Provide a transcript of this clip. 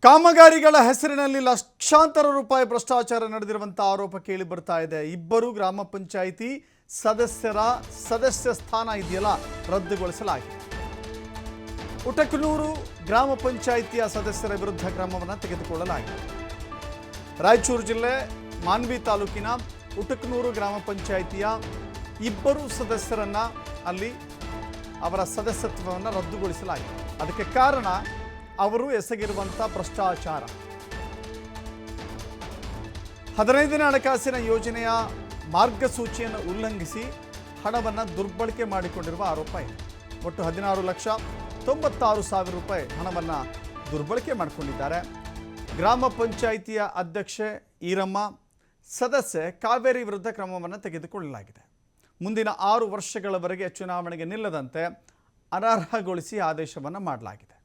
ಕಾಮಗಾರಿಗಳ ಹೆಸರಿನಲ್ಲಿ ಲಕ್ಷಾಂತರ ರೂಪಾಯಿ ಭ್ರಷ್ಟಾಚಾರ ನಡೆದಿರುವಂತಹ ಆರೋಪ ಕೇಳಿ ಬರ್ತಾ ಇದೆ. ಇಬ್ಬರು ಗ್ರಾಮ ಪಂಚಾಯಿತಿ ಸದಸ್ಯ ಸ್ಥಾನ ಇದೆಯಲ್ಲ ರದ್ದುಗೊಳಿಸಲಾಗಿದೆ. ಉಟಕನೂರು ಗ್ರಾಮ ಪಂಚಾಯಿತಿಯ ಸದಸ್ಯರ ವಿರುದ್ಧ ಕ್ರಮವನ್ನು ತೆಗೆದುಕೊಳ್ಳಲಾಗಿದೆ. ರಾಯಚೂರು ಜಿಲ್ಲೆ ಮಾನ್ವಿ ತಾಲೂಕಿನ ಉಟಕನೂರು ಗ್ರಾಮ ಪಂಚಾಯಿತಿಯ ಇಬ್ಬರು ಸದಸ್ಯರನ್ನ ಅಲ್ಲಿ ಅವರ ಸದಸ್ಯತ್ವವನ್ನು ರದ್ದುಗೊಳಿಸಲಾಗಿದೆ. ಅದಕ್ಕೆ ಕಾರಣ ಅವರು ಎಸಗಿರುವಂಥ ಭ್ರಷ್ಟಾಚಾರ. 15ನೇ ಹಣಕಾಸಿನ ಯೋಜನೆಯ ಮಾರ್ಗಸೂಚಿಯನ್ನು ಉಲ್ಲಂಘಿಸಿ ಹಣವನ್ನು ದುರ್ಬಳಕೆ ಮಾಡಿಕೊಂಡಿರುವ ಆರೋಪ ಇದೆ. ಒಟ್ಟು 16,96,000 ರೂಪಾಯಿ ಹಣವನ್ನು ದುರ್ಬಳಕೆ ಮಾಡಿಕೊಂಡಿದ್ದಾರೆ. ಗ್ರಾಮ ಪಂಚಾಯಿತಿಯ ಅಧ್ಯಕ್ಷೆ ಈರಮ್ಮ, ಸದಸ್ಯೆ ಕಾವೇರಿ ವಿರುದ್ಧ ಕ್ರಮವನ್ನು ತೆಗೆದುಕೊಳ್ಳಲಾಗಿದೆ. ಮುಂದಿನ 6 ವರ್ಷಗಳವರೆಗೆ ಚುನಾವಣೆಗೆ ನಿಲ್ಲದಂತೆ ಅನರ್ಹಗೊಳಿಸಿ ಆದೇಶವನ್ನು ಮಾಡಲಾಗಿದೆ.